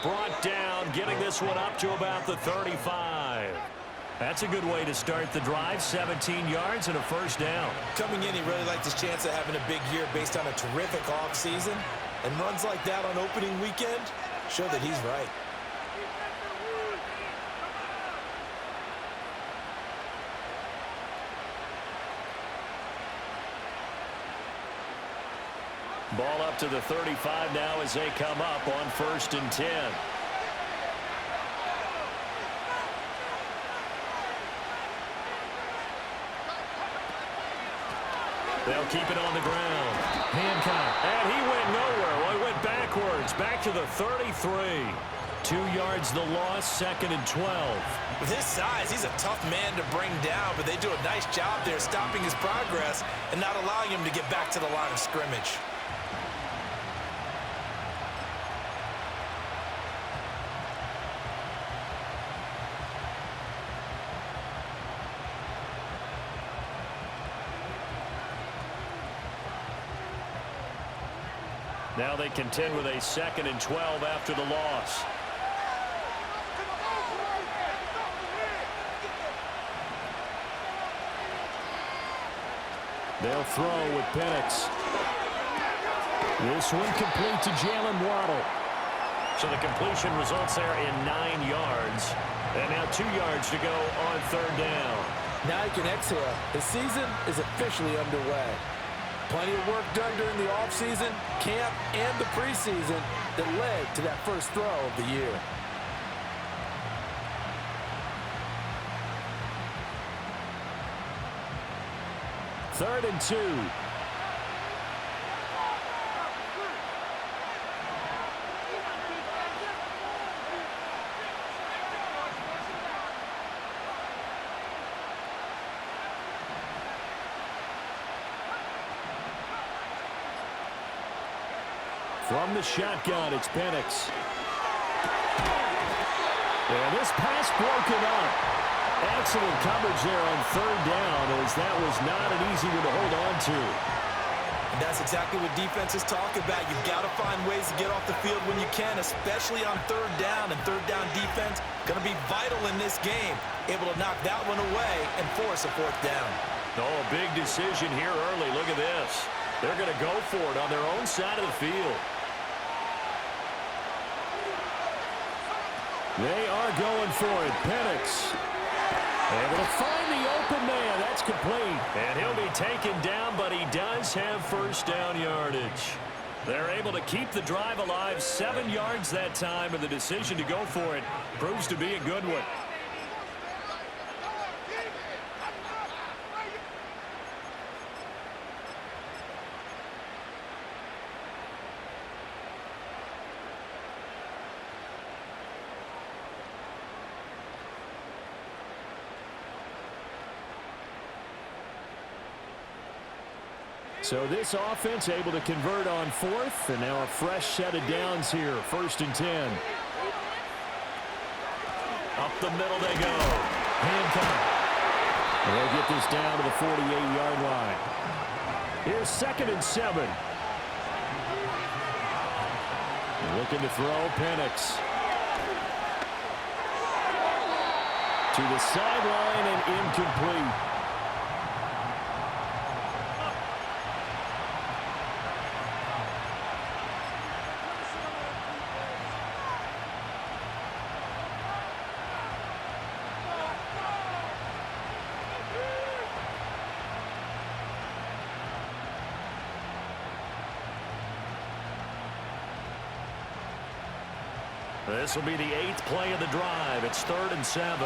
brought down, getting this one up to about the 35. That's a good way to start the drive, 17 yards and a first down. Coming in, he really liked his chance of having a big year based on a terrific offseason. And runs like that on opening weekend show that he's right. Ball up to the 35 now as they come up on 1st and 10. They'll keep it on the ground. Hancock. And he went nowhere. Well, he went backwards. Back to the 33. 2 yards the loss, 2nd and 12. With his size, he's a tough man to bring down, but they do a nice job there stopping his progress and not allowing him to get back to the line of scrimmage. Now they contend with a 2nd and 12 after the loss. They'll throw with Penix. This one complete to Jalen Waddle. So the completion results there in 9 yards. And now 2 yards to go on 3rd down. Now he can exhale. The season is officially underway. Plenty of work done during the offseason, camp, and the preseason that led to that first throw of the year. Third and 2. From the shotgun, it's Penix. And this pass broken up. Excellent coverage there on 3rd down, as that was not an easy one to hold on to. And that's exactly what defenses talk about. You've got to find ways to get off the field when you can, especially on 3rd down. And 3rd down defense going to be vital in this game. Able to knock that one away and force a 4th down. Oh, a big decision here early. Look at this. They're going to go for it on their own side of the field. They are going for it. Penix able to find the open man. That's complete. And he'll be taken down, but he does have first down yardage. They're able to keep the drive alive. 7 yards that time, and the decision to go for it proves to be a good one. So this offense able to convert on 4th, and now a fresh set of downs here. 1st and 10. Up the middle they go. Hancock. And they'll get this down to the 48-yard line. Here's 2nd and 7. Looking to throw, Penix. To the sideline and incomplete. This will be the 8th play of the drive. It's 3rd and 7.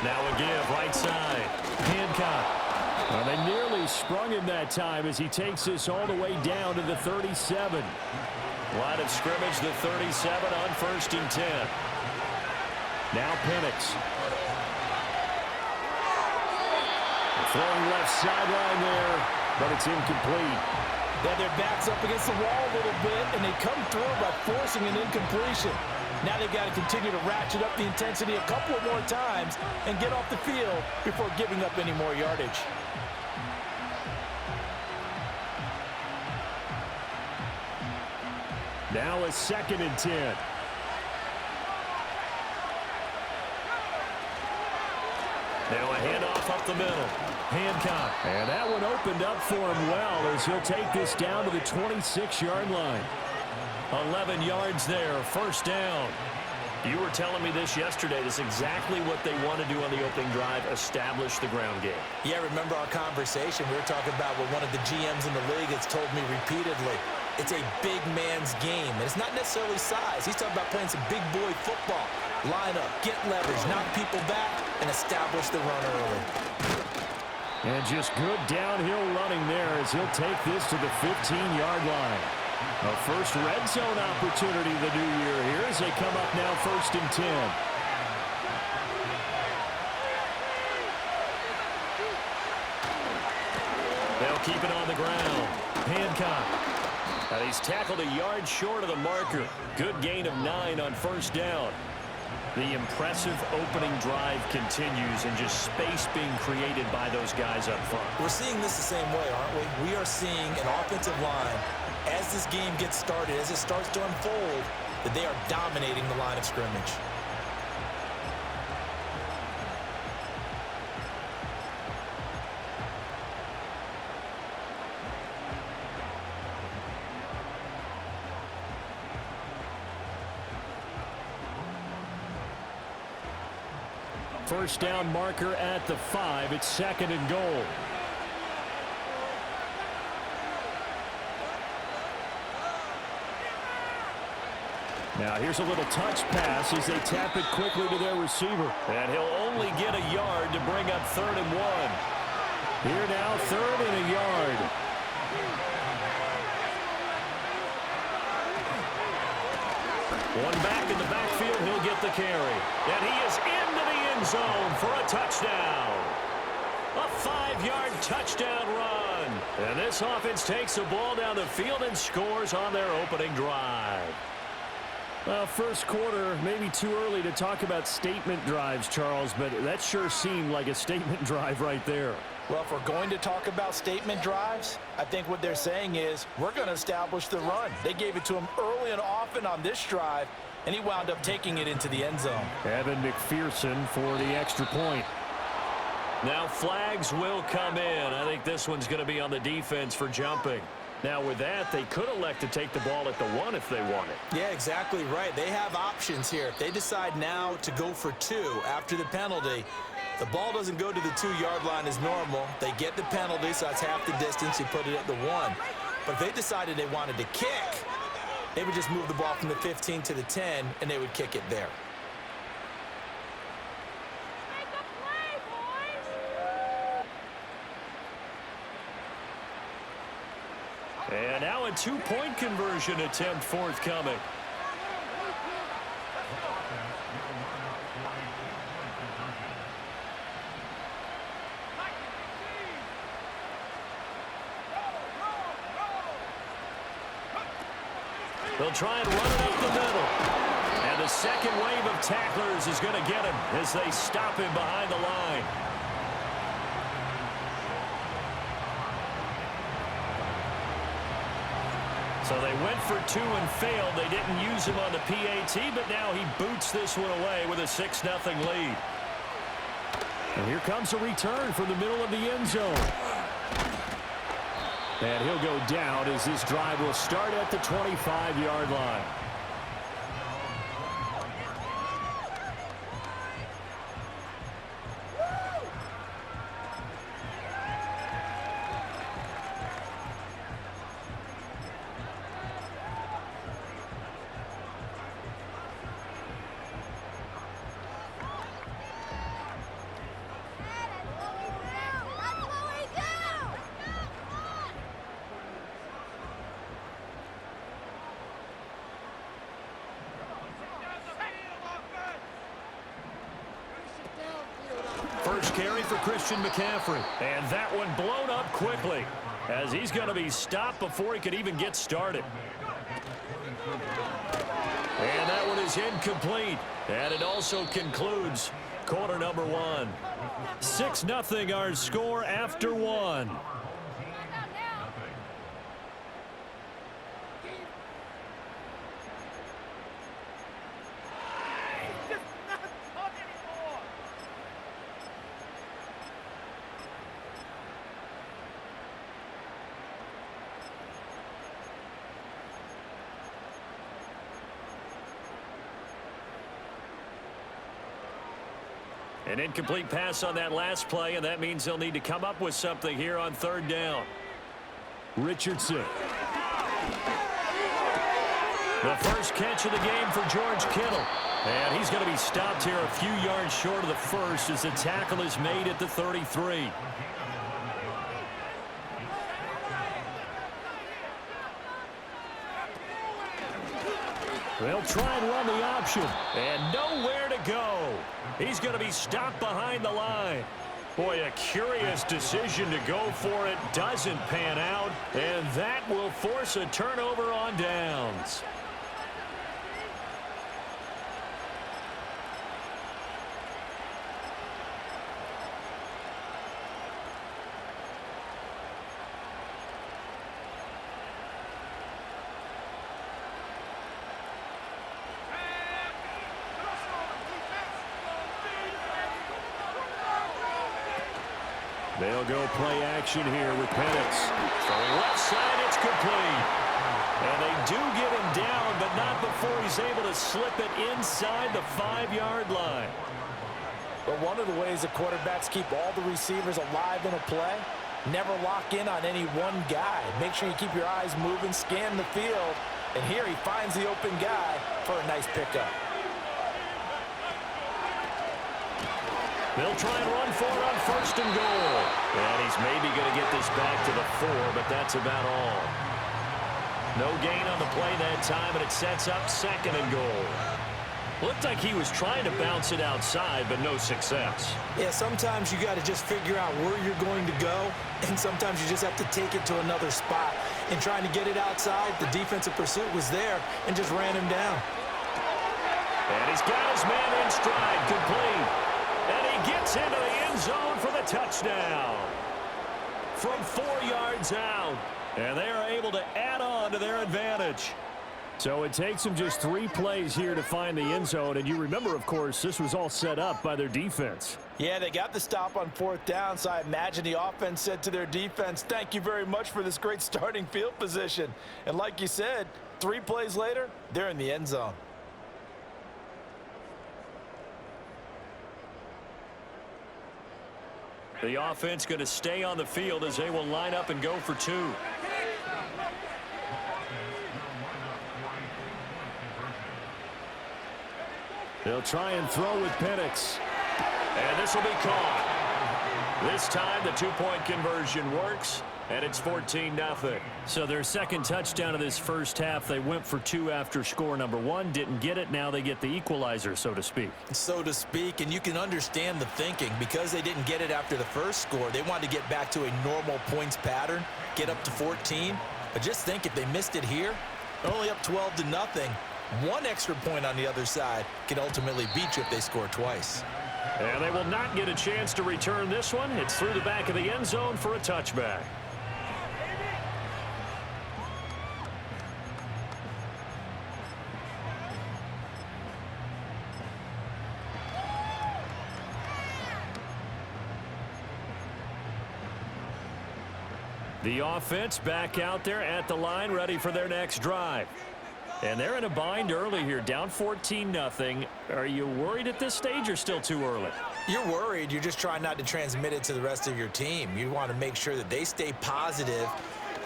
Now a give, right side. Hancock. Well, they nearly sprung him that time as he takes this all the way down to the 37. Line of scrimmage, the 37 on 1st and 10. Now Penix. Throwing left sideline there, but it's incomplete. They have their backs up against the wall a little bit, and they come through by forcing an incompletion. Now they've got to continue to ratchet up the intensity a couple more times and get off the field before giving up any more yardage. Now a 2nd and 10. Now a handoff up the middle. Hancock. And that one opened up for him well as he'll take this down to the 26-yard line. 11 yards there, 1st down. You were telling me this yesterday. This is exactly what they want to do on the opening drive, establish the ground game. Yeah, remember our conversation. We were talking about what one of the GMs in the league has told me repeatedly. It's a big man's game, and it's not necessarily size. He's talking about playing some big boy football. Line up, get leverage, knock people back, and establish the run early. And just good downhill running there as he'll take this to the 15-yard line. A first red zone opportunity the new year here as they come up now 1st and 10. They'll keep it on the ground. Hancock. Now he's tackled a yard short of the marker. Good gain of 9 on 1st down. The impressive opening drive continues and just space being created by those guys up front. We're seeing this the same way, aren't we? We are seeing an offensive line, as this game gets started, as it starts to unfold, that they are dominating the line of scrimmage. First down marker at the 5. It's 2nd and goal. Now here's a little touch pass as they tap it quickly to their receiver. And he'll only get a yard to bring up 3rd and 1. Here now, 3rd and a yard. One back in the backfield, he'll get the carry. And he is into the end zone for a touchdown. A 5-yard touchdown run. And this offense takes the ball down the field and scores on their opening drive. Well, first quarter, maybe too early to talk about statement drives, Charles, but that sure seemed like a statement drive right there. Well, if we're going to talk about statement drives, I think what they're saying is we're going to establish the run. They gave it to him early and often on this drive, and he wound up taking it into the end zone. Evan McPherson for the extra point. Now flags will come in. I think this one's going to be on the defense for jumping. Now with that, they could elect to take the ball at the 1 if they want it. Yeah, exactly right. They have options here. If they decide now to go for 2 after the penalty, the ball doesn't go to the 2-yard line as normal. They get the penalty, so that's half the distance. You put it at the 1. But if they decided they wanted to kick, they would just move the ball from the 15 to the 10, and they would kick it there. And now a 2-point conversion attempt forthcoming. They'll try and run it up the middle. And the second wave of tacklers is going to get him as they stop him behind the line. So they went for 2 and failed. They didn't use him on the PAT, but now he boots this one away with a 6-0 lead. And here comes a return from the middle of the end zone. And he'll go down as this drive will start at the 25-yard line. First carry for Christian McCaffrey. And that one blown up quickly as he's going to be stopped before he could even get started. And that one is incomplete. And it also concludes quarter number 1. 6-0 our score after 1. An incomplete pass on that last play, and that means they'll need to come up with something here on third down. Richardson. The first catch of the game for George Kittle. And he's going to be stopped here a few yards short of the first as the tackle is made at the 33. They'll try and run the option. And nowhere to go. He's going to be stopped behind the line. Boy, a curious decision to go for it. Doesn't pan out. And that will force a turnover on downs. They'll go play action here with Penix. From the left side, it's complete. And they do get him down, but not before he's able to slip it inside the 5-yard line. But one of the ways the quarterbacks keep all the receivers alive in a play, never lock in on any one guy. Make sure you keep your eyes moving, scan the field. And here he finds the open guy for a nice pickup. They'll try and run for it on first and goal. And he's maybe going to get this back to the 4, but that's about all. No gain on the play that time, and it sets up second and goal. Looked like he was trying to bounce it outside, but no success. Yeah, sometimes you got to just figure out where you're going to go, and sometimes you just have to take it to another spot. In trying to get it outside, the defensive pursuit was there and just ran him down. And he's got his man in stride, complete. And he gets into the end zone for the touchdown. From 4 yards out. And they are able to add on to their advantage. So it takes them just 3 plays here to find the end zone. And you remember, of course, this was all set up by their defense. Yeah, they got the stop on 4th down, so I imagine the offense said to their defense, thank you very much for this great starting field position. And like you said, 3 plays later, they're in the end zone. The offense going to stay on the field as they will line up and go for 2. They'll try and throw with Penix. And this will be caught. This time the 2-point conversion works, and it's 14-0. So their second touchdown of this first half, they went for 2 after score number 1. Didn't get it. Now they get the equalizer, so to speak. So to speak, and you can understand the thinking. Because they didn't get it after the first score, they wanted to get back to a normal points pattern, get up to 14. But just think, if they missed it here, they're only up 12-0. 1 extra point on the other side can ultimately beat you if they score twice. And they will not get a chance to return this one. It's through the back of the end zone for a touchback. The offense back out there at the line, ready for their next drive. And they're in a bind early here, down 14-0. Are you worried at this stage or still too early? You're worried. You're just trying not to transmit it to the rest of your team. You want to make sure that they stay positive.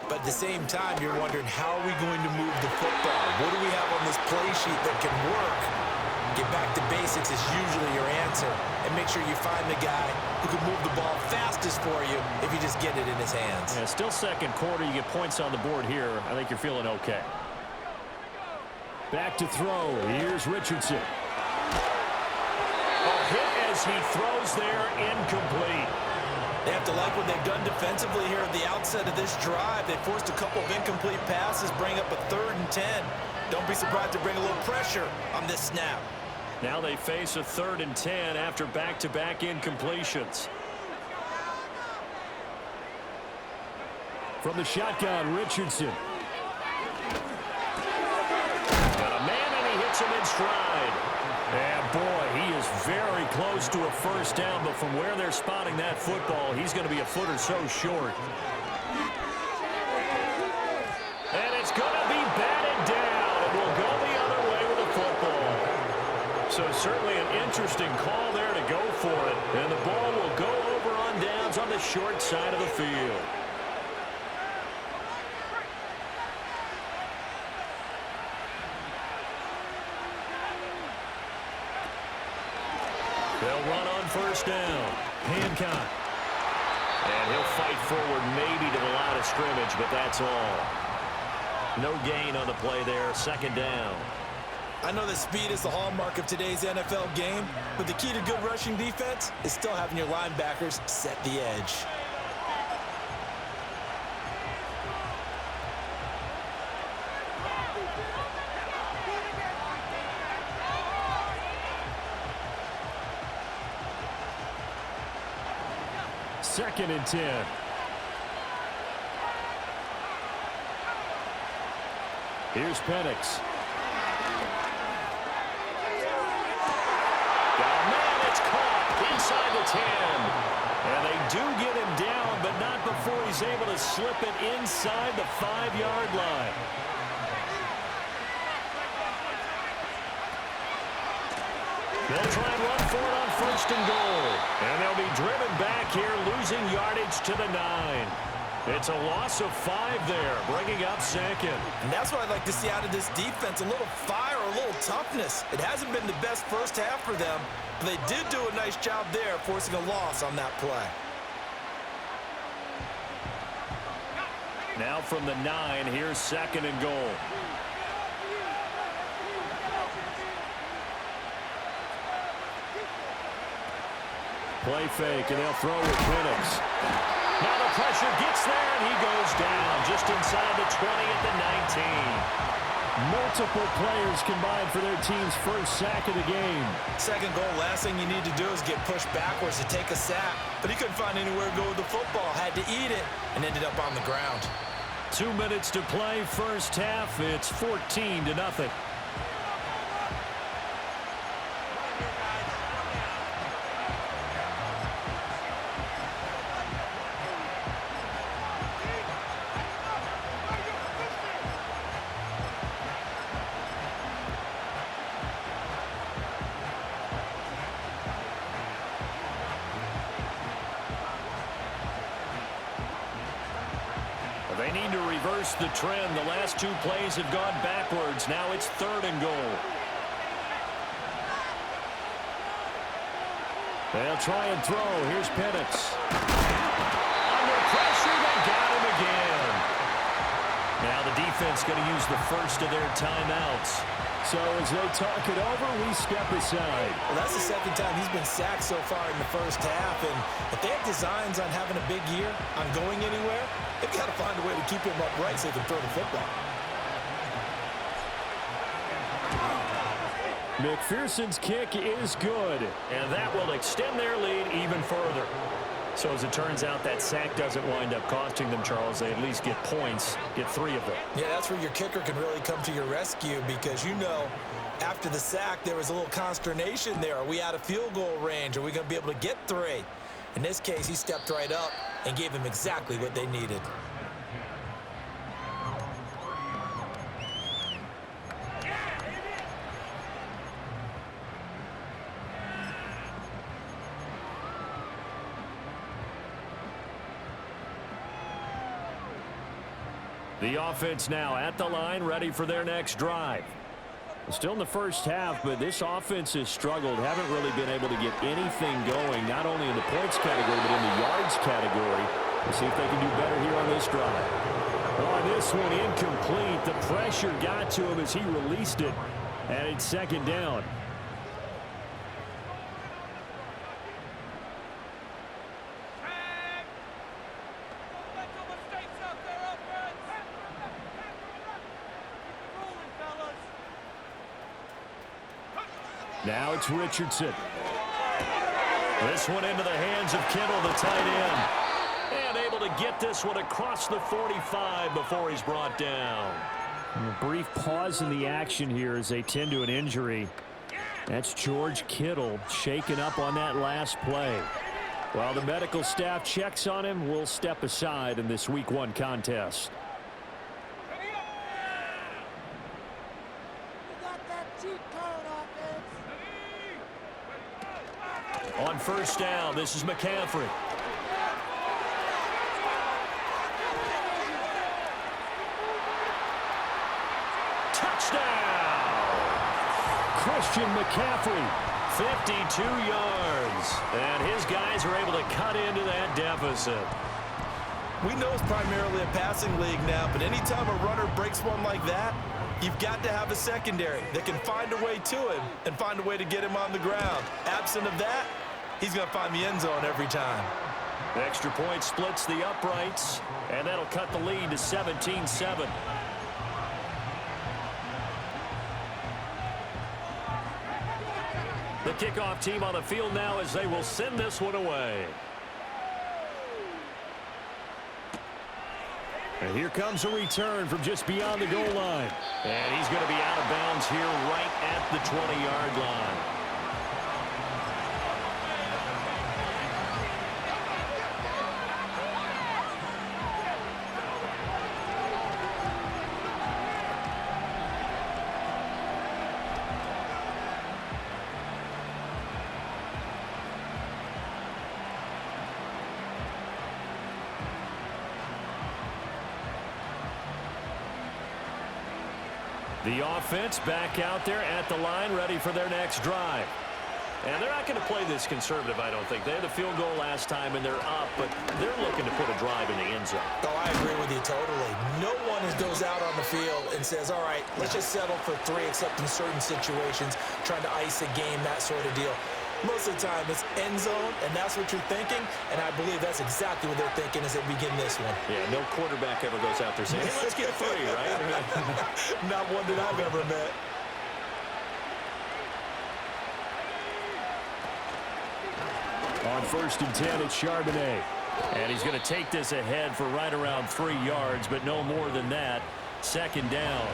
But at the same time, you're wondering, how are we going to move the football? What do we have on this play sheet that can work? Get back to basics is usually your answer. And make sure you find the guy who can move the ball fastest for you if you just get it in his hands. Yeah, still second quarter. You get points on the board here. I think you're feeling okay. Back to throw. Here's Richardson. A hit as he throws there, incomplete. They have to like what they've done defensively here at the outset of this drive. They forced a couple of incomplete passes, bring up a 3rd and 10. Don't be surprised to bring a little pressure on this snap. Now they face a 3rd and 10 after back-to-back incompletions. From the shotgun, Richardson. Got a man, and he hits him in stride. And boy, he is very close to a first down, but from where they're spotting that football, he's going to be a foot or so short. And it's going to be batted down. It will go the other way with the football. So certainly an interesting call there to go for it. And the ball will go over on downs on the short side of the field. They'll run on first down. Hancock. And he'll fight forward maybe to the line of scrimmage, but that's all. No gain on the play there. Second down. I know that speed is the hallmark of today's NFL game, but the key to good rushing defense is still having your linebackers set the edge. Second and 10. Here's Penix. Inside the 10. And they do get him down, but not before he's able to slip it inside the 5-yard line. They'll try and run for it on first and goal. And they'll be driven back here, losing yardage to the 9. It's a loss of 5 there, bringing up second. And that's what I'd like to see out of this defense, a little fire, a little toughness. It hasn't been the best first half for them, but they did do a nice job there, forcing a loss on that play. Now from the 9, here's second and goal. Play fake, and they'll throw with Penix. Now the pressure gets there, and he goes down just inside the 20 at the 19. Multiple players combined for their team's first sack of the game. Second goal, last thing you need to do is get pushed backwards to take a sack. But he couldn't find anywhere to go with the football, had to eat it, and ended up on the ground. 2 minutes to play, first half. It's 14-0. They need to reverse the trend. The last 2 plays have gone backwards. Now it's third and goal. They'll try and throw. Here's Penix. Under pressure, they got him again. Now the defense going to use the first of their timeouts. So as they talk it over, we step aside. Well, that's the second time he's been sacked so far in the first half. And if they have designs on having a big year, on going anywhere, they've got to find a way to keep him upright so they can throw the football. McPherson's kick is good, and that will extend their lead even further. So as it turns out, that sack doesn't wind up costing them, Charles. They at least get points, get 3 of them. Yeah, that's where your kicker can really come to your rescue because, you know, after the sack, there was a little consternation there. Are we out of field goal range? Are we going to be able to get 3? In this case, he stepped right up and gave them exactly what they needed. The offense now at the line, ready for their next drive. Still in the first half, but this offense has struggled. Haven't really been able to get anything going, not only in the points category, but in the yards category. We'll see if they can do better here on this drive. On this one, incomplete. The pressure got to him as he released it, and it's second down. Now it's Richardson. This one into the hands of Kittle, the tight end. And able to get this one across the 45 before he's brought down. A brief pause in the action here as they tend to an injury. That's George Kittle shaken up on that last play. While the medical staff checks on him, we'll step aside in this Week 1 contest. On first down, this is McCaffrey. Touchdown! Christian McCaffrey, 52 yards. And his guys are able to cut into that deficit. We know it's primarily a passing league now, but anytime a runner breaks one like that, you've got to have a secondary that can find a way to him and find a way to get him on the ground. Absent of that, he's going to find the end zone every time. The extra point splits the uprights, and that'll cut the lead to 17-7. The kickoff team on the field now as they will send this one away. And here comes a return from just beyond the goal line. And he's going to be out of bounds here right at the 20-yard line. The offense back out there at the line, ready for their next drive. And they're not going to play this conservative, I don't think. They had the field goal last time, and they're up, but they're looking to put a drive in the end zone. Oh, I agree with you totally. No one goes out on the field and says, all right, let's just settle for 3, except in certain situations, trying to ice a game, that sort of deal. Most of the time, it's end zone, and that's what you're thinking, and I believe that's exactly what they're thinking as they begin this one. Yeah, no quarterback ever goes out there saying, hey, let's get 3, right? Not one that I've ever met. On first and 10, it's Charbonnet. And he's going to take this ahead for right around 3 yards, but no more than that. Second down.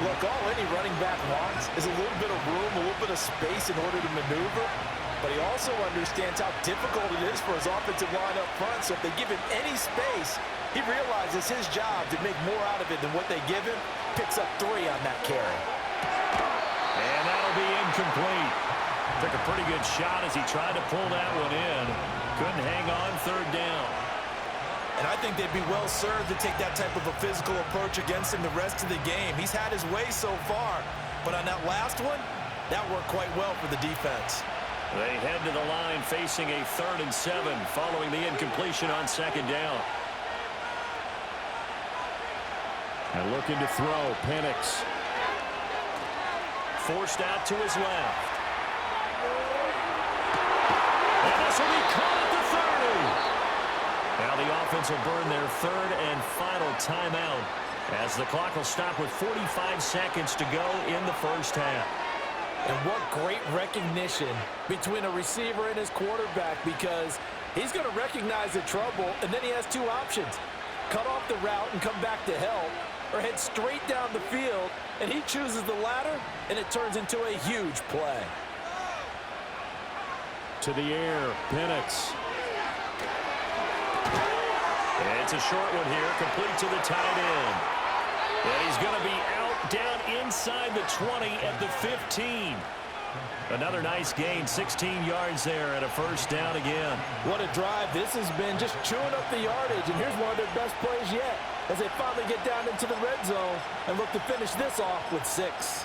Look, all any running back wants is a little bit of room, a little bit of space in order to maneuver. But he also understands how difficult it is for his offensive line up front. So if they give him any space, he realizes his job to make more out of it than what they give him. Picks up 3 on that carry. And that'll be incomplete. Took a pretty good shot as he tried to pull that one in. Couldn't hang on third down. And I think they'd be well served to take that type of a physical approach against him the rest of the game. He's had his way so far, but on that last one, that worked quite well for the defense. They head to the line facing a 3rd and 7 following the incompletion on second down. And looking to throw, Penix. Forced out to his left. And this will be caught at the 30. Now the offense will burn their 3rd and final timeout as the clock will stop with 45 seconds to go in the first half. And what great recognition between a receiver and his quarterback, because he's going to recognize the trouble, and then he has 2 options. Cut off the route and come back to help, or head straight down the field, and he chooses the latter, and it turns into a huge play. To the air, Penix. And it's a short one here, complete to the tight end. And he's going to be out down inside the 20 at the 15. Another nice gain, 16 yards there and a first down again. What a drive this has been, just chewing up the yardage, and here's one of their best plays yet as they finally get down into the red zone and look to finish this off with 6.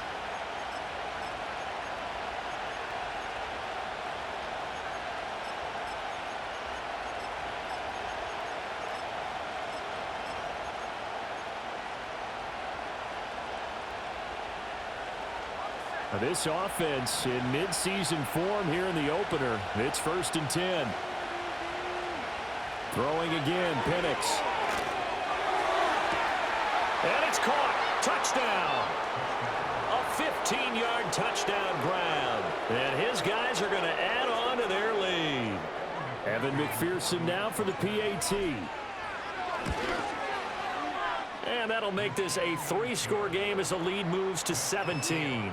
This offense in midseason form here in the opener. It's 1st and 10. Throwing again, Penix. And it's caught. Touchdown. A 15-yard touchdown grab. And his guys are going to add on to their lead. Evan McPherson now for the PAT. And that'll make this a 3-score game as the lead moves to 17.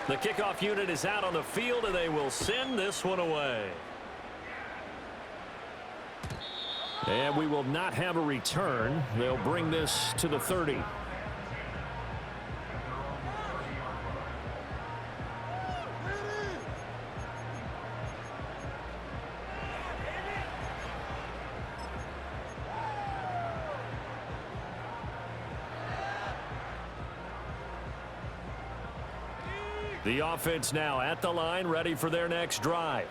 The kickoff unit is out on the field, and they will send this one away. And we will not have a return. They'll bring this to the 30. The offense now at the line, ready for their next drive.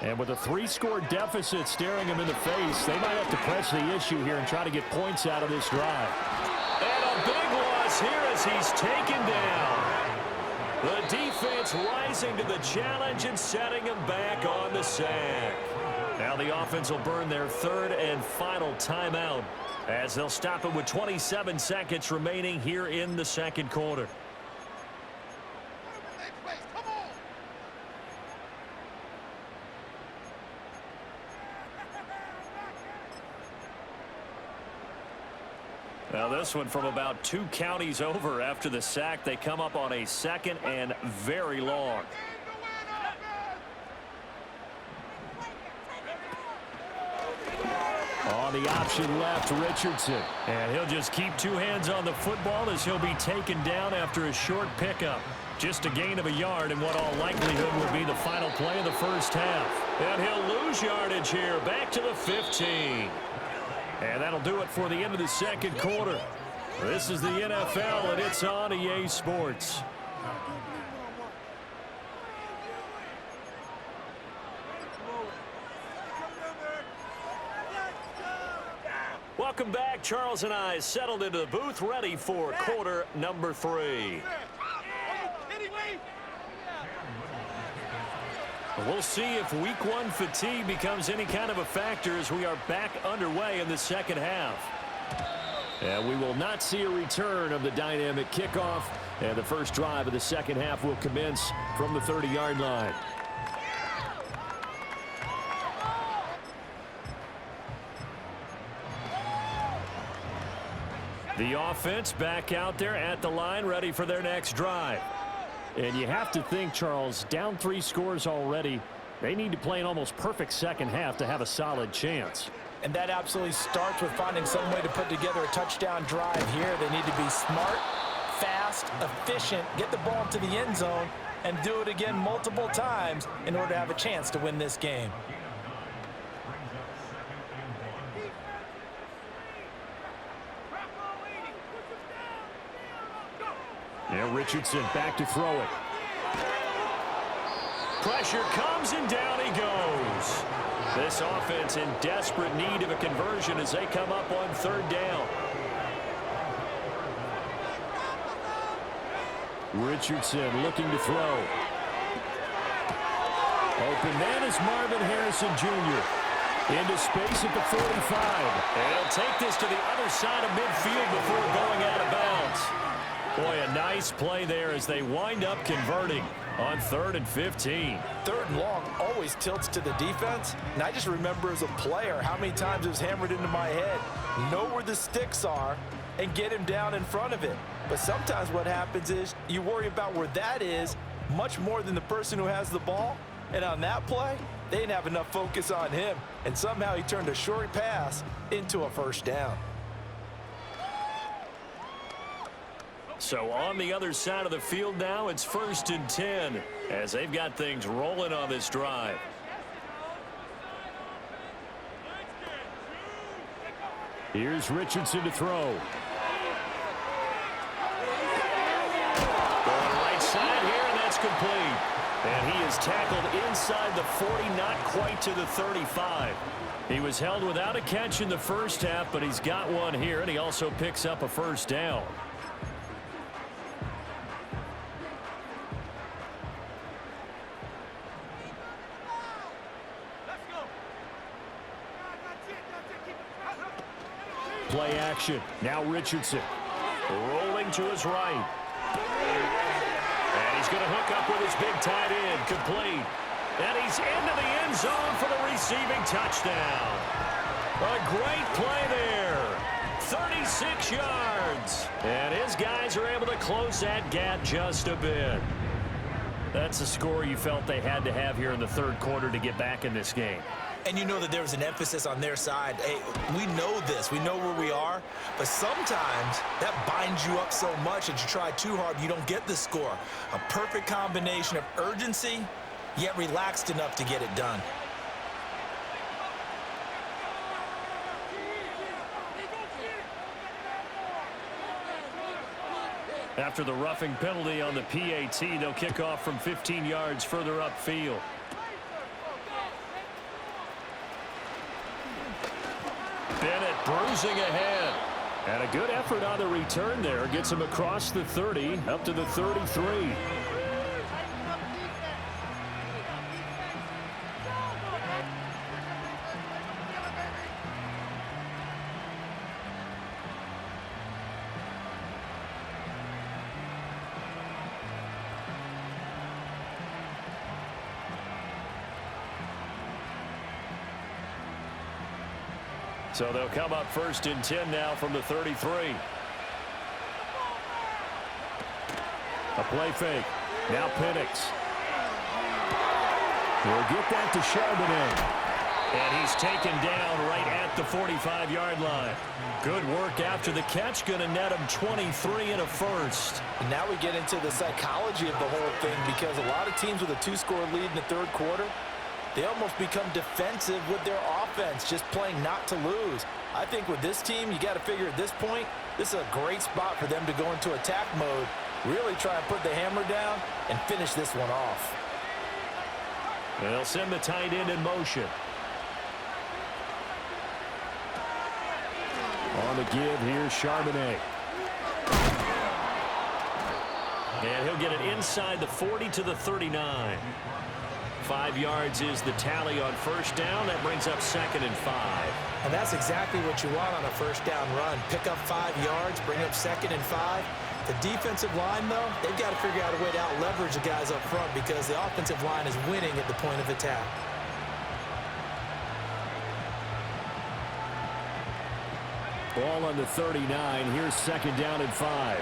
And with a 3-score deficit staring them in the face, they might have to press the issue here and try to get points out of this drive. And a big loss here as he's taken down. The defense rising to the challenge and setting him back on the sack. Now the offense will burn their third and final timeout as they'll stop it with 27 seconds remaining here in the second quarter. Now this one from about 2 counties over after the sack. They come up on a second and very long. On the option left, Richardson. And he'll just keep 2 hands on the football as he'll be taken down after a short pickup. Just a gain of a yard in what all likelihood will be the final play of the first half. And he'll lose yardage here, back to the 15. And that'll do it for the end of the second quarter. This is the NFL, and it's on EA Sports. Welcome back. Charles and I settled into the booth, ready for quarter number 3. We'll see if week 1 fatigue becomes any kind of a factor as we are back underway in the second half. And we will not see a return of the dynamic kickoff. And the first drive of the second half will commence from the 30-yard line. The offense back out there at the line, ready for their next drive. And you have to think, Charles, down 3 scores already. They need to play an almost perfect second half to have a solid chance. And that absolutely starts with finding some way to put together a touchdown drive here. They need to be smart, fast, efficient, get the ball to the end zone, and do it again multiple times in order to have a chance to win this game. Now Richardson back to throw it. Pressure comes and down he goes. This offense in desperate need of a conversion as they come up on 3rd down. Richardson looking to throw. Open man is Marvin Harrison Jr. Into space at the 45. And he'll take this to the other side of midfield before going out of bounds. Boy, a nice play there as they wind up converting on 3rd and 15. 3rd and long always tilts to the defense. And I just remember as a player how many times it was hammered into my head. Know where the sticks are and get him down in front of it. But sometimes what happens is you worry about where that is much more than the person who has the ball. And on that play, they didn't have enough focus on him. And somehow he turned a short pass into a first down. So on the other side of the field now, it's 1st and 10 as they've got things rolling on this drive. Here's Richardson to throw. Going right side here, and that's complete. And he is tackled inside the 40, not quite to the 35. He was held without a catch in the first half, but he's got one here, and he also picks up a first down. Play action. Now Richardson rolling to his right. And he's going to hook up with his big tight end. Complete. And he's into the end zone for the receiving touchdown. A great play there. 36 yards. And his guys are able to close that gap just a bit. That's the score you felt they had to have here in the third quarter to get back in this game. And you know that there was an emphasis on their side. Hey, we know this. We know where we are. But sometimes that binds you up so much that you try too hard, you don't get the score. A perfect combination of urgency, yet relaxed enough to get it done. After the roughing penalty on the PAT, they'll kick off from 15 yards further upfield. Bennett bruising ahead. And a good effort on the return there. Gets him across the 30, up to the 33. So they'll come up first and 10 now from the 33. A play fake. Now Penix. He'll get that to Charbonnet. And he's taken down right at the 45-yard line. Good work after the catch. Going to net him 23 and a first. And now we get into the psychology of the whole thing, because a lot of teams with a 2-score lead in the third quarter, they almost become defensive with their offense, just playing not to lose. I think with this team, you got to figure at this point, this is a great spot for them to go into attack mode, really try and put the hammer down and finish this one off. And they'll send the tight end in motion. On the give, here's Charbonnet. And he'll get it inside the 40 to the 39. 5 yards is the tally on first down. That brings up 2nd and 5. And that's exactly what you want on a first down run. Pick up 5 yards, bring up 2nd and 5. The defensive line, though, they've got to figure out a way to out-leverage the guys up front, because the offensive line is winning at the point of attack. Ball on the 39. Here's 2nd down and 5.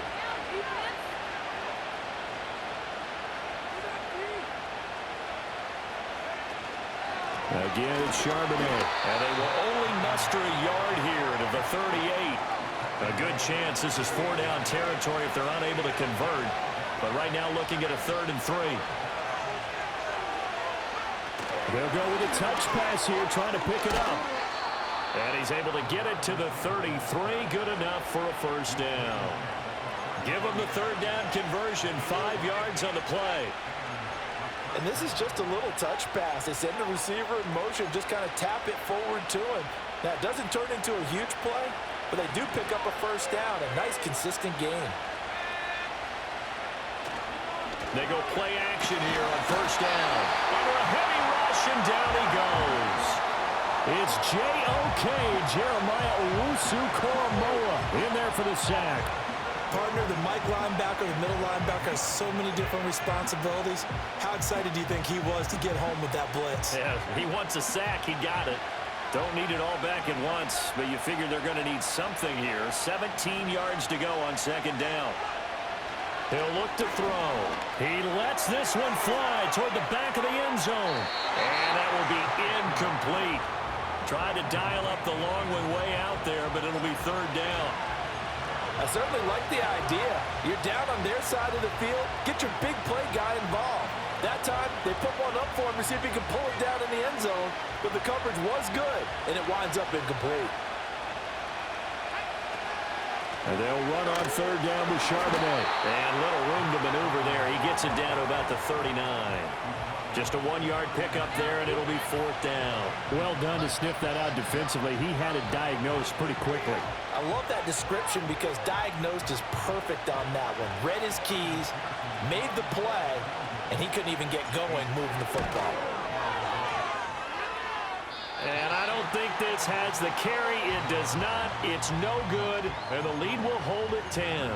Again, it's Charbonnet. And they will only muster a yard here to the 38. A good chance this is 4-down territory if they're unable to convert. But right now looking at a 3rd and 3. They'll go with a touch pass here, trying to pick it up. And he's able to get it to the 33. Good enough for a first down. Give him the 3rd down conversion. 5 yards on the play. And this is just a little touch pass. They send the receiver in motion, just kind of tap it forward to him. Now, it doesn't turn into a huge play, but they do pick up a first down. A nice, consistent game. They go play action here on first down. Under a heavy rush, and down he goes. It's J.O.K. Jeremiah Owusu-Koramoah in there for the sack. Partner, the Mike linebacker, the middle linebacker, has so many different responsibilities. How excited do you think he was to get home with that blitz? Yeah, he wants a sack. He got it. Don't need it all back at once, but you figure they're going to need something here. 17 yards to go on 2nd down. He'll look to throw. He lets this one fly toward the back of the end zone. And that will be incomplete. Tried to dial up the long one way out there, but it'll be 3rd down. I certainly like the idea. You're down on their side of the field. Get your big play guy involved. That time, they put one up for him to see if he can pull it down in the end zone, but the coverage was good, and it winds up incomplete. And they'll run on 3rd down with Charbonnet. And little room to maneuver there. He gets it down to about the 39. Just a 1-yard pickup there, and it'll be 4th down. Well done to sniff that out defensively. He had it diagnosed pretty quickly. I love that description, because diagnosed is perfect on that one. Read his keys, made the play, and he couldn't even get going moving the football. And I don't think this has the carry. It does not. It's no good, and the lead will hold at 10.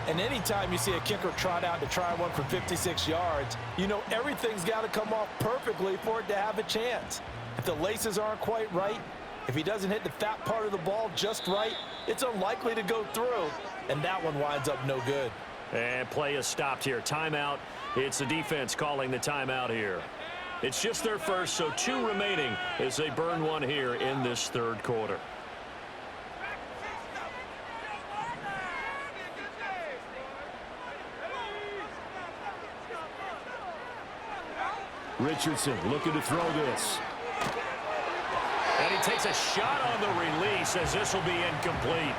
And anytime you see a kicker trot out to try one for 56 yards, you know everything's got to come off perfectly for it to have a chance. If the laces aren't quite right, if he doesn't hit the fat part of the ball just right, it's unlikely to go through, and that one winds up no good. And play is stopped here. Timeout It's the defense calling the timeout here. It's just their first, so 2 remaining as they burn one here in this third quarter. Richardson looking to throw this. And he takes a shot on the release as this will be incomplete.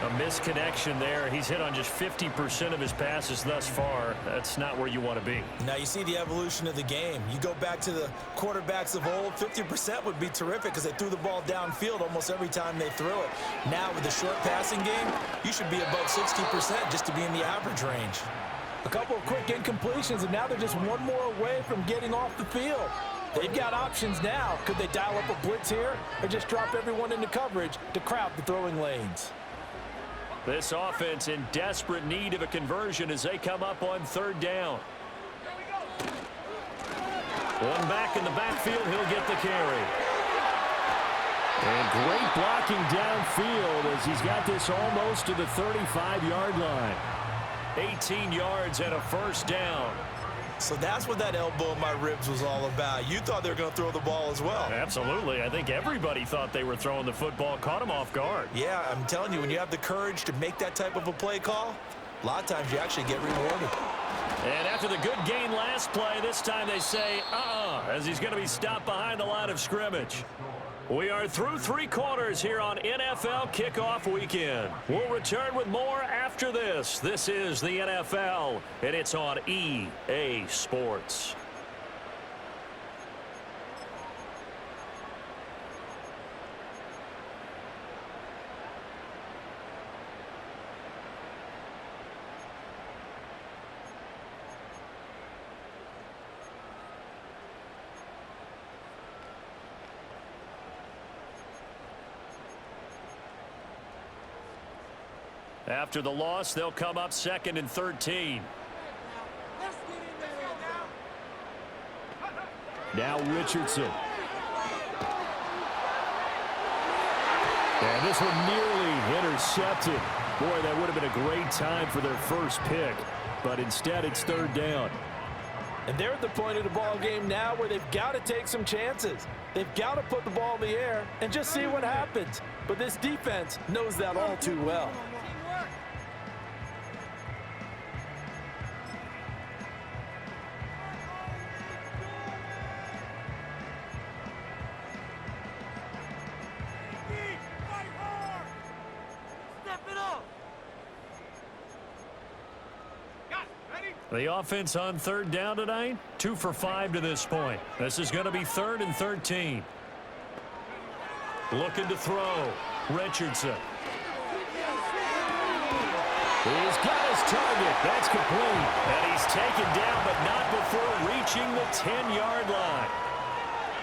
A misconnection there. He's hit on just 50% of his passes thus far. That's not where you want to be. Now you see the evolution of the game. You go back to the quarterbacks of old, 50% would be terrific because they threw the ball downfield almost every time they threw it. Now with the short passing game, you should be above 60% just to be in the average range. A couple of quick incompletions, and now they're just one more away from getting off the field. They've got options now. Could they dial up a blitz here or just drop everyone into coverage to crowd the throwing lanes? This offense in desperate need of a conversion as they come up on third down. One back in the backfield, he'll get the carry. And great blocking downfield as he's got this almost to the 35-yard line. 18 yards and a first down. So that's what that elbow in my ribs was all about. You thought they were going to throw the ball as well. Absolutely. I think everybody thought they were throwing the football, caught him off guard. Yeah, I'm telling you, when you have the courage to make that type of a play call, a lot of times you actually get rewarded. And after the good gain last play, this time they say, as he's going to be stopped behind the line of scrimmage. We are through 3 quarters here on NFL Kickoff Weekend. We'll return with more after this. This is the NFL, and it's on EA Sports. After the loss, they'll come up 2nd and 13. Now Richardson. And this one nearly intercepted. Boy, that would have been a great time for their first pick. But instead, it's third down. And they're at the point of the ball game now where they've got to take some chances. They've got to put the ball in the air and just see what happens. But this defense knows that all too well. The offense on third down tonight, 2 for 5 to this point. This is going to be 3rd and 13. Looking to throw. Richardson. He's got his target. That's complete. And he's taken down, but not before reaching the 10-yard line.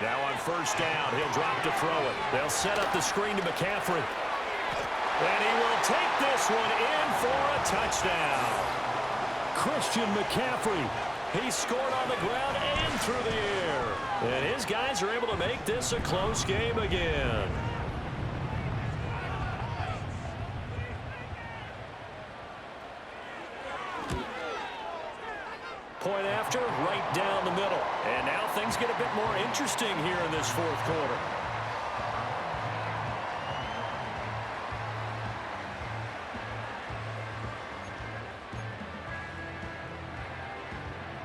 Now on first down, he'll drop to throw it. They'll set up the screen to McCaffrey. And he will take this one in for a touchdown. Christian McCaffrey. He scored on the ground and through the air. And his guys are able to make this a close game again. Point after, right down the middle. And now things get a bit more interesting here in this fourth quarter.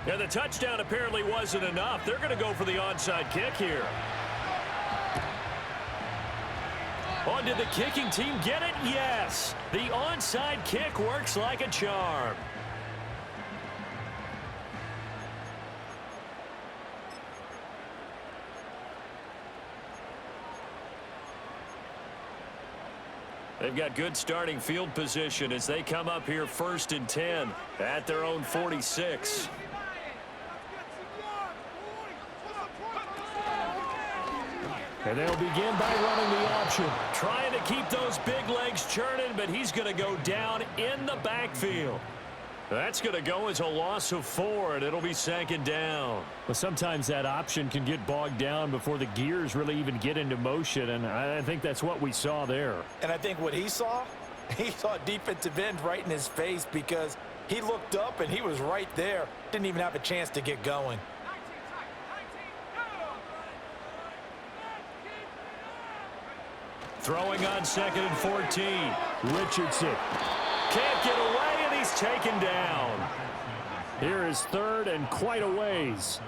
And the touchdown apparently wasn't enough. They're going to go for the onside kick here. Oh, did the kicking team get it? Yes. The onside kick works like a charm. They've got good starting field position as they come up here 1st and 10 at their own 46. And they'll begin by running the option. Trying to keep those big legs churning, but he's going to go down in the backfield. That's going to go as a loss of 4, and it'll be 2nd down. Well, sometimes that option can get bogged down before the gears really even get into motion, and I think that's what we saw there. And I think what he saw a defensive end right in his face because He looked up, and he was right there. Didn't even have a chance to get going. Throwing on 2nd and 14. Richardson can't get away, and he's taken down. Here is 3rd and quite a ways.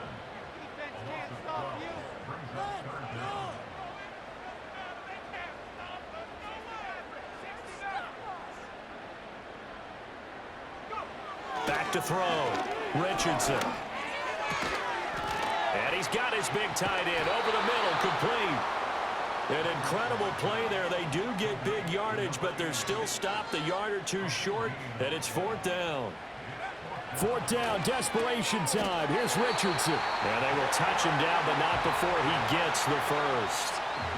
Back to throw. Richardson. And he's got his big tight end over the middle, complete. An incredible play there. They do get big yardage, but they're still stopped a yard or two short, and it's 4th down. 4th down, desperation time. Here's Richardson. And they will touch him down, but not before he gets the first.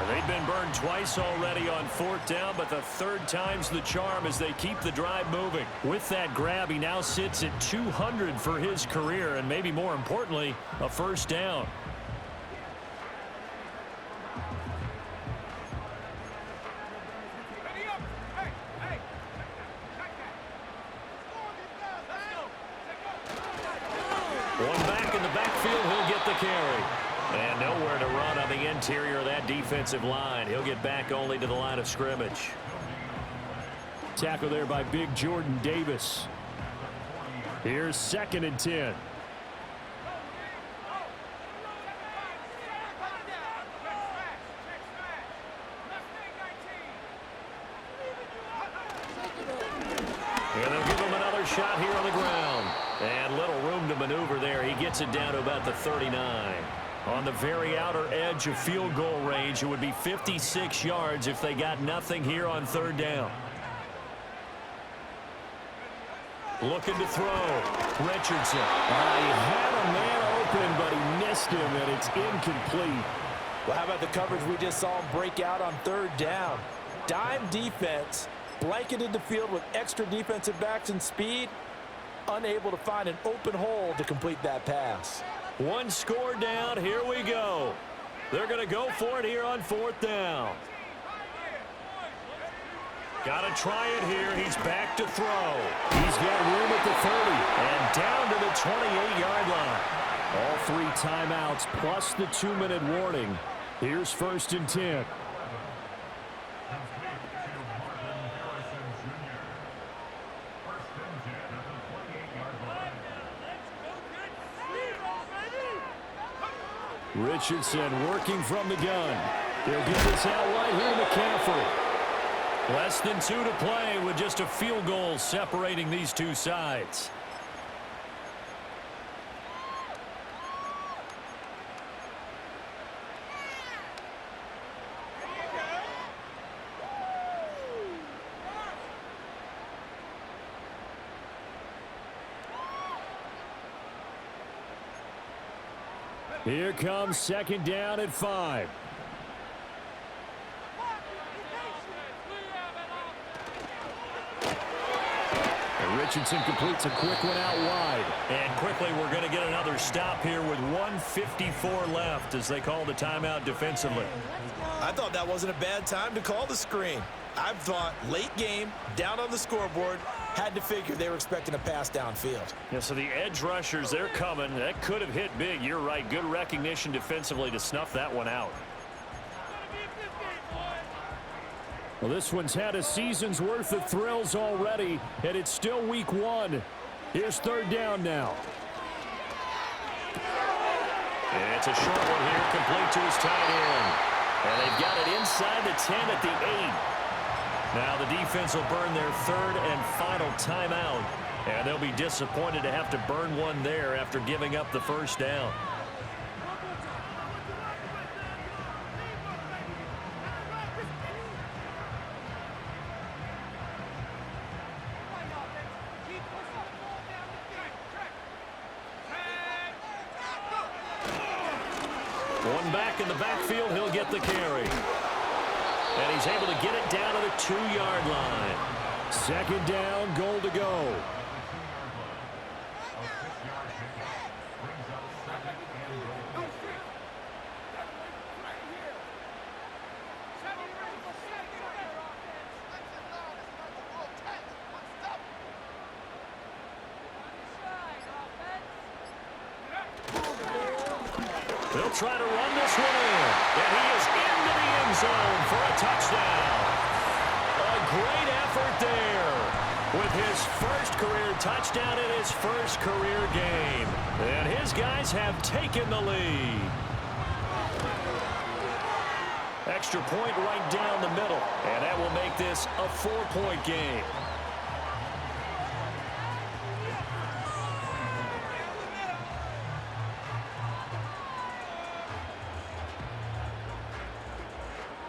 They've been burned twice already on 4th down, but the 3rd time's the charm as they keep the drive moving. With that grab, he now sits at 200 for his career, and maybe more importantly, a first down. One back in the backfield, he'll get the carry. And nowhere to run on the interior of that defensive line. He'll get back only to the line of scrimmage. Tackle there by big Jordan Davis. Here's 2nd and 10. And they'll give him another shot here on the ground. And little room to maneuver there. He gets it down to about the 39. On the very outer edge of field goal range, it would be 56 yards if they got nothing here on 3rd down. Looking to throw. Richardson. He had a man open, but he missed him, and it's incomplete. Well, how about the coverage we just saw him break out on 3rd down? Dime defense, blanketed the field with extra defensive backs and speed, unable to find an open hole to complete that pass. One score down. Here we go. They're going to go for it here on 4th down. Got to try it here. He's back to throw. He's got room at the 30 and down to the 28-yard line. All 3 timeouts plus the 2-minute warning. Here's 1st and 10. Richardson working from the gun. He'll get this out right here to McCaffrey. Less than 2 to play with just a field goal separating these two sides. Here comes 2nd down at 5. And Richardson completes a quick one out wide. And quickly we're going to get another stop here with 1:54 left as they call the timeout defensively. I thought that wasn't a bad time to call the screen. I've thought late game, down on the scoreboard, had to figure they were expecting a pass downfield. Yeah, so the edge rushers, they're coming. That could have hit big. You're right. Good recognition defensively to snuff that one out. Well, this one's had a season's worth of thrills already, and it's still week 1. Here's 3rd down now. And it's a short one here, complete to his tight end. And they've got it inside the 10 at the 8. Now the defense will burn their 3rd and final timeout. And they'll be disappointed to have to burn one there after giving up the first down. One back in the backfield, he'll get the carry. And he's able to get it down to the 2-yard line. 2nd down, goal to go. They'll try to run this one in. And he is into the end zone for a touchdown. A great effort there with his first career touchdown in his first career game. And his guys have taken the lead. Extra point right down the middle. And that will make this a 4-point game.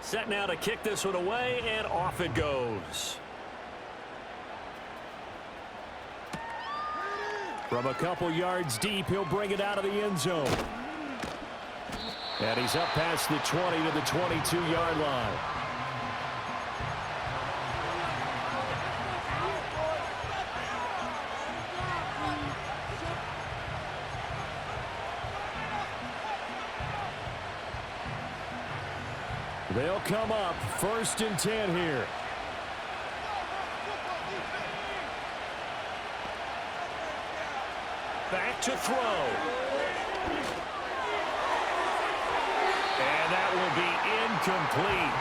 Set now to kick this one away, and off it goes. From a couple yards deep, he'll bring it out of the end zone. And he's up past the 20 to the 22-yard line. They'll come up 1st and 10 here. Back to throw. And that will be incomplete.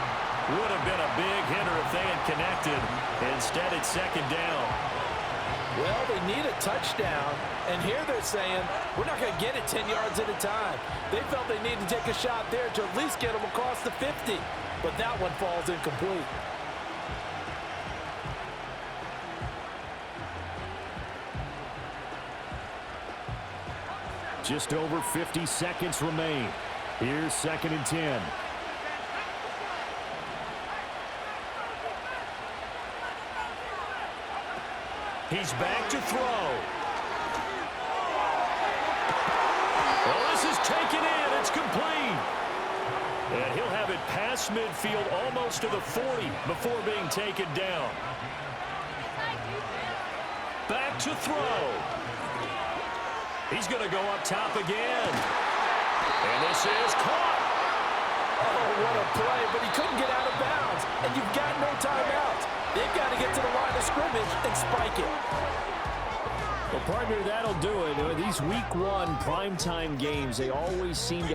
Would have been a big hitter if they had connected. Instead, it's 2nd down. Well, they need a touchdown, and here they're saying, we're not going to get it 10 yards at a time. They felt they needed to take a shot there to at least get them across the 50, but that one falls incomplete. Just over 50 seconds remain. Here's 2nd and 10. He's back to throw. Well, this is taken in. It's complete. And he'll have it past midfield almost to the 40 before being taken down. Back to throw. He's going to go up top again. And this is caught. Oh, what a play, but he couldn't get out of bounds. And you've got no timeouts. They've got to get to the line of scrimmage and spike it. Well, partner, that'll do it. These week 1 primetime games, they always seem to